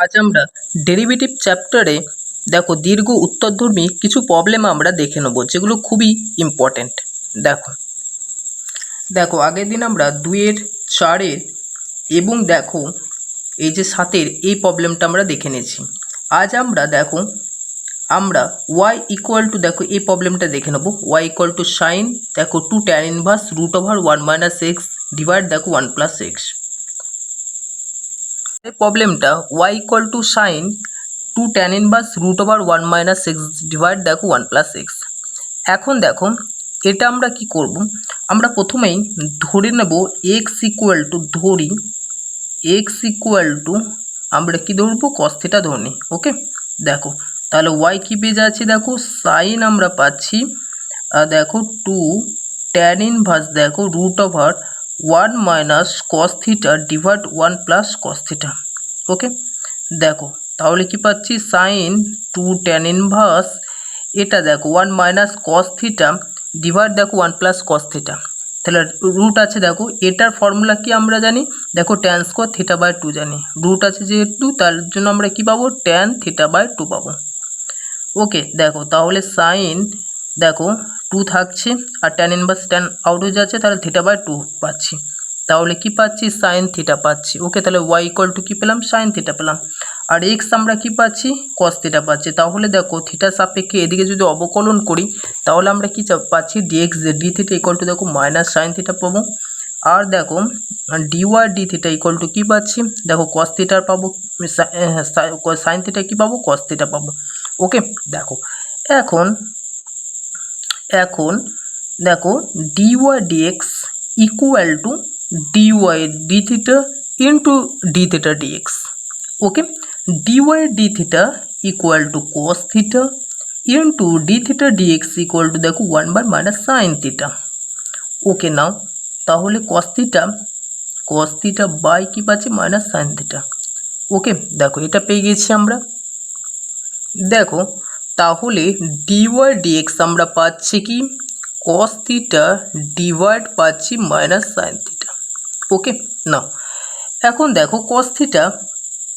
আজ আমরা ডেরিভেটিভ চ্যাপ্টারে দেখো দীর্ঘ উত্তরধর্মী কিছু প্রবলেম আমরা দেখে নেব, যেগুলো খুবই ইম্পর্ট্যান্ট। দেখো দেখো আগের দিন আমরা 2-এর 4-এর এবং দেখো এই যে 7-এর এই প্রবলেমটা আমরা দেখে নিয়েছি। আজ আমরা দেখো আমরা y ইকুয়াল টু দেখো এই প্রবলেমটা দেখে নেব। y ইকুয়াল টু সাইন দেখো 2 tan inverse root over 1 - x divide দেখো 1 + x। এই প্রবলেমটা y equal to sine 2 tan inverse root over 1 - x divide দেখো 1 + x। এখন দেখো এটা আমরা কি করব, আমরা প্রথমেই ধরে নেব x ইকুয়াল টু ধরি x ইকুয়াল টু আমরা কি ধরবো cos থিটা ধরে নিই। ওকে, দেখো তাহলে y কি পেয়ে যাচ্ছি, দেখো সাইন আমরা পাচ্ছি দেখো 2 tan ইনভার্স দেখো root over 1 - cos theta divide 1 + cos theta. Okay, দেখো তাহলে কি পাচ্ছি সাইন 2 tan ইনভার্স এটা দেখো 1 - cos থিটা ডিভাইড দেখো 1 + cos থিটা। তাহলে রুট আছে দেখো, এটার ফর্মুলা কি আমরা জানি, দেখো tan স্কোয়ার থিটা বাই 2 জানি। রুট আছে যেহেতু তার জন্য আমরা কি পাবো tan থিটা বাই 2 পাবো। ওকে, দেখো তাহলে সাইন দেখো 2 থাকছে আর tan ইনভার্স tan আউট হয়ে যাচ্ছে, তাহলে থিটা বাই 2 পাচ্ছি। তাহলে কি পাচ্ছি সাইন থিটা পাচ্ছি। ওকে, তাহলে y ইকুয়াল টু কী পেলাম সাইন থিটা পেলাম, আর x আমরা কি পাচ্ছি cos থিটা পাচ্ছি। তাহলে দেখো থিটার সাপেক্ষে এদিকে যদি অবকলন করি তাহলে আমরা কি পাচ্ছি dx D theta equal to দেখো মাইনাস সাইন থিটা পাবো। আর দেখো dy D theta equal to কী পাচ্ছি, দেখো cos থিটার পাবো, সাইন থিটা কী পাবো cos থিটা পাবো। ওকে, দেখো এখন এখন দেখো dy dx equal two dy d theta into d theta dx। Okay, dy d theta equal to cos theta into d theta dx equal to দেখো 1/- sine theta. ওকে, নাও তাহলে cos theta by কি পাচ্ছি minus sine theta. Okay, দেখো এটা পেয়ে গেছি আমরা। দেখো তাহলে dy dx আমরা পাচ্ছি কি cos থিটা ডিভাইড পাচ্ছি মাইনাস সাইন থিটা। ওকে, নাও এখন দেখো cos থিটা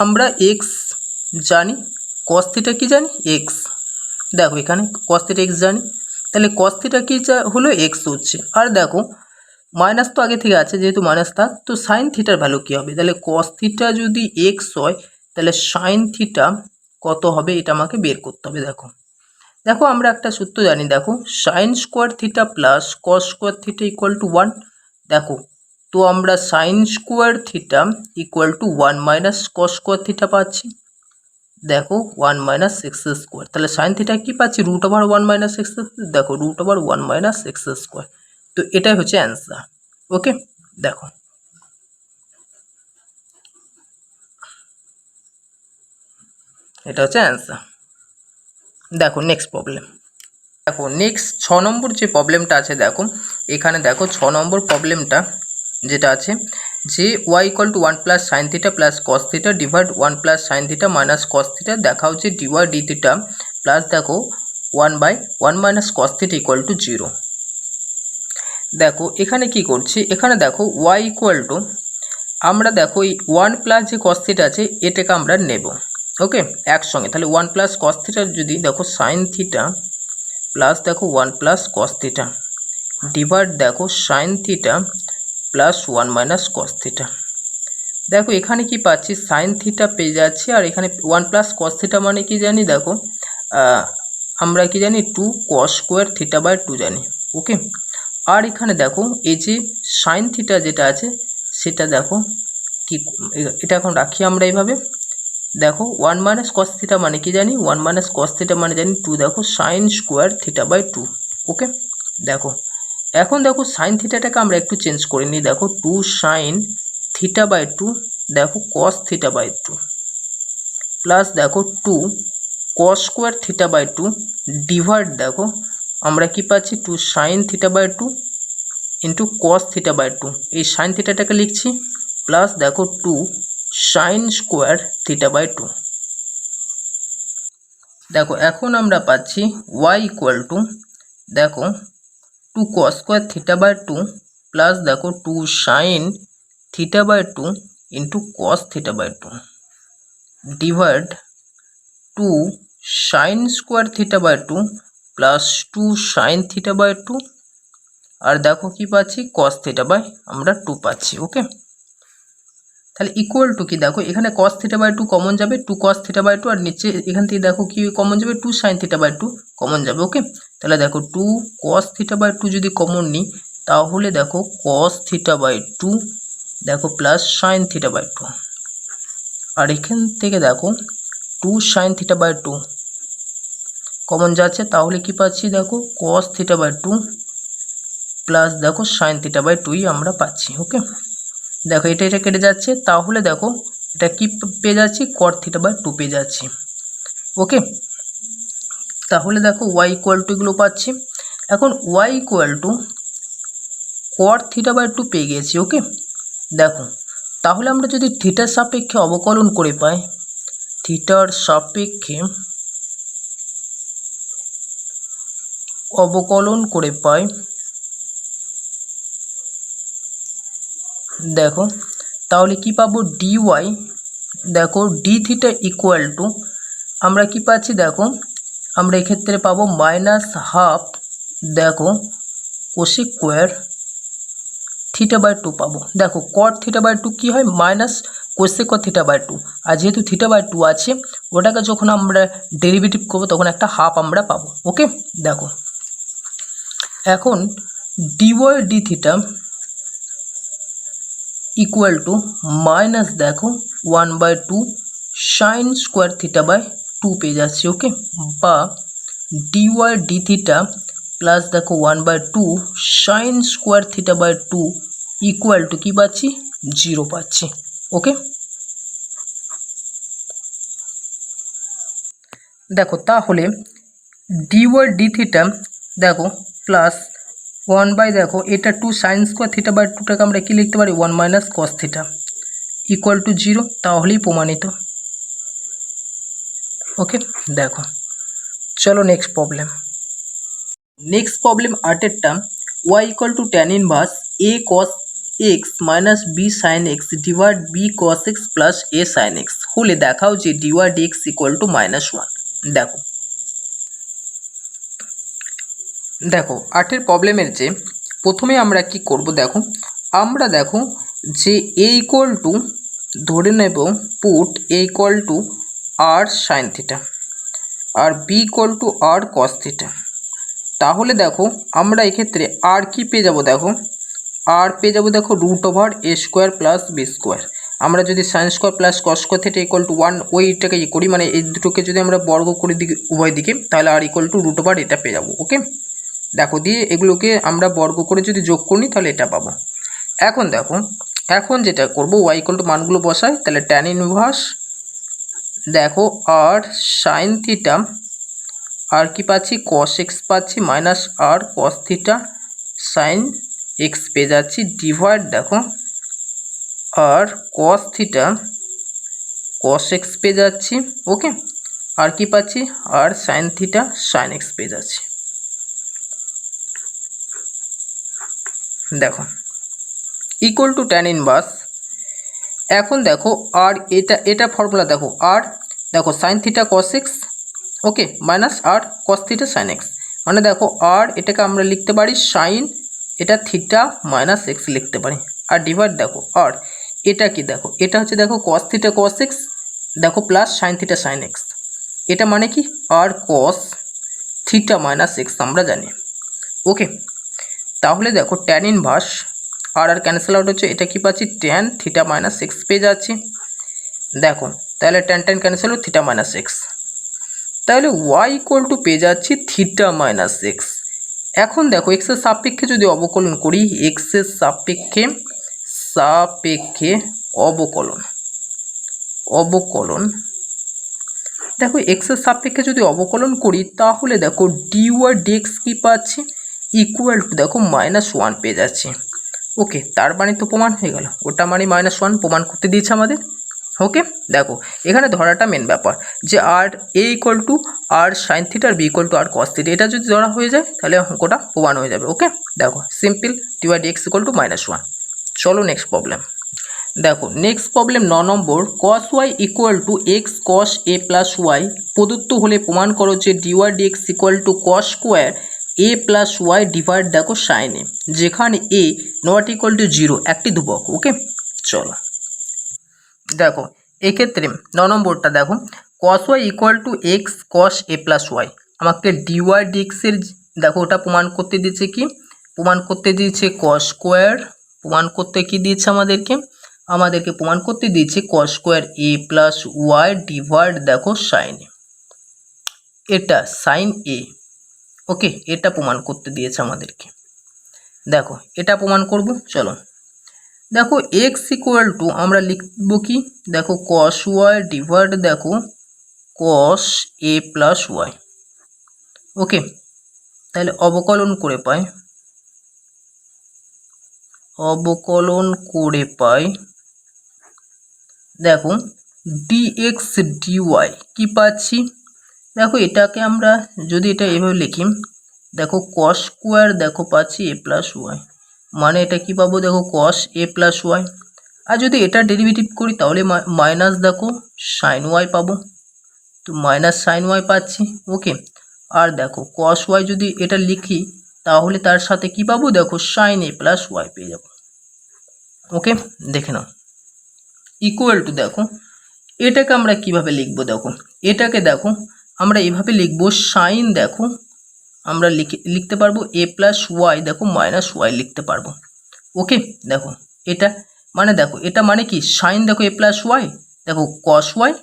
আমরা x জানি, cos থিটা কি জানি x। দেখো এখানে cos থিটা x জানি, তাহলে cos থিটা কি হলো x হচ্ছে। আর দেখো মাইনাস তো আগে থেকে আছে, যেহেতু মাইনাস থাক তো সাইন থিটার ভ্যালু কী হবে, তাহলে cos থিটা যদি x হয় তাহলে সাইন থিটা কত হবে এটা আমাকে বের করতে হবে। দেখো দেখো আমরা একটা সূত্র জানি, দেখো sign square theta plus cos square theta equal to 1। দেখো তো আমরা sign square theta equal to 1 - cos square theta পাচ্ছি। দেখো 1 - x স্কোয়ার, তাহলে সাইন থিটা কি পাচ্ছি রুট ওভার 1 - x। দেখো রুট ওভার 1 - x স্কোয়ার, তো এটাই হচ্ছে অ্যান্সার। ওকে, দেখো এটা হচ্ছে অ্যান্সার। দেখো নেক্সট প্রবলেম, দেখো নেক্সট 6 নম্বর যে প্রবলেমটা আছে, দেখো এখানে দেখো 6 নম্বর প্রবলেমটা যেটা আছে যে y equal to 1 + sine theta plus cos theta divide 1 + sine theta minus cos theta দেখা হচ্ছে dy ডি থিটা প্লাস দেখো 1/1 - cos থিটা ইকুয়াল টু 0। দেখো এখানে কি করছি, এখানে দেখো y ইকুয়াল টু আমরা দেখো এই 1 + যে cos থিটা আছে এটাকে আমরা নেব। ওকে, একসঙ্গে তাহলে 1 + cos থিটা যদি দেখো সাইন থিটা প্লাস দেখো 1 + cos থিটা ডিভাইড দেখো sine theta plus 1 - cos theta. দেখো এখানে কি পাচ্ছি সাইন থিটা পেয়ে যাচ্ছি, আর এখানে 1 + cos থিটা মানে কি জানি, দেখো আমরা কি জানি 2 cos স্কোয়ার থিটা বাই 2 জানি। ওকে, আর এখানে দেখো এই যে সাইন থিটা যেটা আছে সেটা দেখো কি, এটা এখন রাখি আমরা এইভাবে। দেখো 1 - cos থিটা মানে কি জানি 1 - cos থিটা মানে জানি 2 দেখো সাইন স্কোয়ার থিটা বাই 2। ওকে, দেখো এখন দেখো সাইন থিটাটাকে আমরা একটু চেঞ্জ করে নিই। দেখো 2 সাইন থিটা বাই 2 দেখো cos থিটা বাই 2 প্লাস দেখো 2 cos square theta by 2 divide দেখো আমরা কি পাচ্ছি 2 sine theta by 2 into cos theta by 2। এই সাইন থিটাটাকে লিখছি প্লাস দেখো 2 সাইন স্কোয়ার থিটা বাই 2। দেখো এখন আমরা পাচ্ছি y ইকুয়াল টু দেখো 2 cos square theta by 2 plus দেখো 2 sine theta by 2 into cos theta by 2। Divide 2 sine square theta by 2 plus 2 sine theta by 2, আর দেখো কি পাচ্ছি কস থিটা বাই আমরা 2 পাচ্ছি। ওকে, তাহলে ইকুয়াল টু কি, দেখো এখানে কস থিটা বাই 2 কমন যাবে, 2 কস থিটা বাই 2, আর নিচে এখান থেকে দেখো কি কমন যাবে, 2 সাইন থিটা বাই 2 কমন যাবে। ওকে, তাহলে দেখো 2 কস থিটা বাই 2 যদি কমন নিই তাহলে দেখো কস থিটা বাই 2 দেখো প্লাস সাইন থিটা বাই 2, আর এখান থেকে দেখো 2 সাইন থিটা বাই 2 কমন যাচ্ছে, তাহলে কি পাচ্ছি দেখো কস থিটা বাই 2 প্লাস দেখো সাইন থিটা বাই 2ই আমরা পাচ্ছি। ওকে, দেখো এটা কেটে যাচ্ছে, তাহলে দেখো এটা কি পেয়ে যাচ্ছি কট থিটা বাই 2 পেয়ে যাচ্ছি। ওকে, তাহলে দেখো ওয়াই ইকুয়াল টু এগুলো পাচ্ছি। এখন y equal to cot theta by 2 পেয়ে গেছি। ওকে, দেখো তাহলে আমরা যদি থিটার সাপেক্ষে অবকলন করে পাই, থিটার সাপেক্ষে অবকলন করে পাই, দেখো তাহলে কি পাবো ডি ওয়াই, দেখো ডি থিটা ইকুয়াল টু আমরা কি পাচ্ছি, দেখো আমরা এক্ষেত্রে পাবো মাইনাস হাফ দেখো কোসেক স্কোয়ার থিটা বাই 2 পাবো। দেখো কট থিটা বাই 2 কী হয় মাইনাস কোসেক থিটা বাই 2, আর যেহেতু থিটা বাই 2 আছে ওটাকে যখন আমরা ডেরিভেটিভ করবো তখন একটা হাফ আমরা পাবো। ওকে, দেখো এখন d y d theta equal to minus দেখো 1/2 সাইন স্কোয়ার থিটা বাই 2 পেয়ে যাচ্ছি। ওকে, বা d y d theta plus দেখো 1/2 sine square theta by 2 equal to কী পাচ্ছি 0 পাচ্ছি। ওকে, দেখো তাহলে ডি ওয়াই ডি থিটা দেখো প্লাস 1 দেখো এটা 2 সাইন স্কোয়ার থিটা বাই 2টাকে আমরা কি লিখতে পারি 1 minus cos theta equal to 0, তাহলেই প্রমাণিত। ওকে, দেখো চলো নেক্সট প্রবলেম 8এরটা y equal to tan inverse a cos x minus b sign x divide b cos x plus a sine x হলে দেখাও যে dy dx ইকুয়াল টু -1। দেখো 8এর প্রবলেমের যে প্রথমে আমরা কি করব, দেখো আমরা দেখো যে a ইকুয়াল টু ধরে নেব put a equal to r sine theta আর b equal to r cos theta, তাহলে দেখো আমরা এক্ষেত্রে আর কি পেয়ে যাব, দেখো আর পেয়ে যাব দেখো √a square plus b square. আমরা যদি sine square plus cos square theta equal to 1 ওইটাকে করি, মানে এই দুটোকে যদি আমরা বর্গ করে দিই উভয় দিকে, তাহলে আর ইকুয়াল টু √, এটা পেয়ে যাবো। ওকে, দেখো দিয়ে এগুলোকে আমরা বর্গ করে যদি যোগ করি তাহলে এটা পাবো। এখন দেখো এখন যেটা করব ওয়াই ইকুয়াল টু মানগুলো বসাই, তাহলে ট্যান ইনভার্স দেখো আর সাইন থিটা আর কি পাচ্ছি কস এক্স পাচ্ছি minus R cos theta sine x পেয়ে যাচ্ছি ডিভাইড দেখো আর কস থিটা কস এক্স পেয়ে যাচ্ছি। ওকে, আর কি পাচ্ছি আর সাইন থিটা সাইন এক্স পেয়ে যাচ্ছি। দেখো ইকুয়াল টু ট্যান ইনভার্স, এখন দেখো আর এটা ফর্মুলা দেখো আর দেখো sine theta cos x okay minus R cos theta sine x, মানে দেখো আর এটাকে আমরা লিখতে পারি সাইন এটা থিটা মাইনাস এক্স লিখতে পারি, আর ডিভাইড দেখো আর এটা কি দেখো এটা হচ্ছে দেখো কস থিটা কস এক্স দেখো plus sine theta sine x, এটা মানে কি আর কস থিটা মাইনাস এক্স আমরা জানি। ওকে, তাহলে দেখো ট্যান ইনভার্স আর ক্যান্সেল আউট হচ্ছে, এটা কি পাচ্ছি ট্যান থিটা মাইনাস এক্স পেয়ে যাচ্ছি। দেখো তাহলে ট্যান ট্যান ক্যান্সেল হলো থিটা মাইনাস এক্স, তাহলে ওয়াই ইকুয়াল টু পেয়ে যাচ্ছি থিটা মাইনাস এক্স। এখন দেখো এক্সের সাপেক্ষে যদি অবকলন করি, এক্সের সাপেক্ষে অবকলন দেখো এক্সের সাপেক্ষে যদি অবকলন করি তাহলে দেখো ডিওয়াই ডিএক্স কি পাচ্ছি ইকুয়াল টু দেখো -1 পেয়ে যাচ্ছি। ওকে, তার মানে তো প্রমাণ হয়ে গেল, ওটা মানে -1 প্রমাণ করতে দিয়েছে আমাদের। ওকে, দেখো এখানে ধরাটা মেন ব্যাপার যে আর a equal to R sine theta আর b equal to R cos theta, এটা যদি ধরা হয়ে যায় তাহলে অঙ্কটা প্রমাণ হয়ে যাবে। ওকে, দেখো simple dy dx equal to -1। চলো নেক্সট দেখো next problem 9 number cos y equal to x cos a plus y প্রদত্ত হলে প্রমাণ করো যে dy dx equal to cos square a plus y divide দেখো সাইন এ, যেখানে a নট ইকুয়াল টু 0 একটি ধ্রুবক। ওকে, চলো দেখো এক্ষেত্রে 9 নম্বরটা দেখো cos y equal to x cos a plus y, আমাকে dy dx এর দেখো ওটা প্রমাণ করতে দিয়েছে, কি প্রমাণ করতে দিয়েছে cos স্কোয়ার, প্রমাণ করতে কি দিয়েছে আমাদেরকে প্রমাণ করতে দিয়েছে cos square a plus y divide দেখো সাইন এ, এটা সাইন এ। ওকে, এটা প্রমাণ করতে দিয়েছে আমাদেরকে। দেখো এটা প্রমাণ করব, চলো দেখো এক্স ইকুয়াল টু আমরা লিখব কি, দেখো cos ওয়াই ডিভাইড দেখো cos a plus y. Okay, তাহলে অবকলন করে পাই, দেখো dx dy কি পাচ্ছি, দেখো এটাকে আমরা যদি এটা এভাবে লিখি, দেখো cos স্কোয়ার দেখো পাচ্ছি a প্লাস ওয়াই, মানে এটা কি পাবো, দেখো cos a প্লাস ওয়াই। আর যদি এটা ডেরিভেটিভ করি তাহলে মাইনাস দেখো সাইন ওয়াই পাবো, তো মাইনাস সাইন ওয়াই পাচ্ছি। ওকে, আর দেখো cos ওয়াই যদি এটা লিখি তাহলে তার সাথে কি পাবো, দেখো সাইন এ প্লাস ওয়াই পেয়ে যাবো। ওকে, দেখে নাও ইকুয়াল টু দেখো এটাকে আমরা কিভাবে লিখবো, দেখো এটাকে দেখো আমরা এভাবে লিখবো সাইন দেখো আমরা লিখতে পারবো a প্লাস ওয়াই দেখো মাইনাস ওয়াই লিখতে পারবো। ওকে, দেখো এটা দেখো এটা মানে কি সাইন দেখো a প্লাস ওয়াই দেখো cos ওয়াই,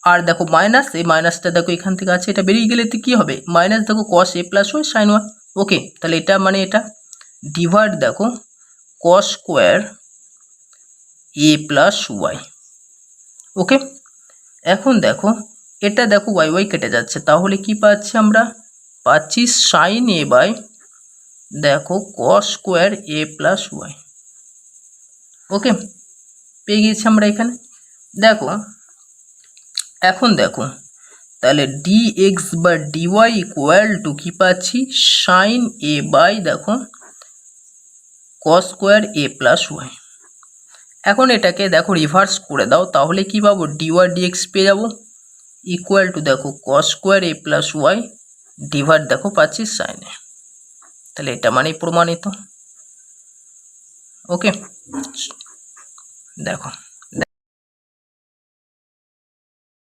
আর দেখো মাইনাস, এই মাইনাসটা দেখো এখান থেকে আছে, এটা বেরিয়ে গেলে কি হবে মাইনাস দেখো cos a plus y sine y. Okay, তাহলে এটা মানে এটা ডিভাইড দেখো cos square a plus y. Okay, এখন দেখো এটা দেখো ওয়াই ওয়াই কেটে যাচ্ছে, তাহলে কি পাচ্ছি আমরা পাচ্ছি সাইন এ বাই দেখো cos square a plus y. Okay, পেয়ে গিয়েছি আমরা এখানে। দেখো এখন দেখো তাহলে dx বা dy ইকুয়াল টু কি পাচ্ছি সাইন a বাই দেখো cos square a plus y. এখন এটাকে দেখো রিভার্স করে দাও, তাহলে কি পাবো dy dx পেয়ে যাবো ইকুয়াল টু দেখো cos square a plus y divide দেখো পাচ্ছি সাইন এ, তাহলে এটা মানেই প্রমাণিত। ওকে, দেখো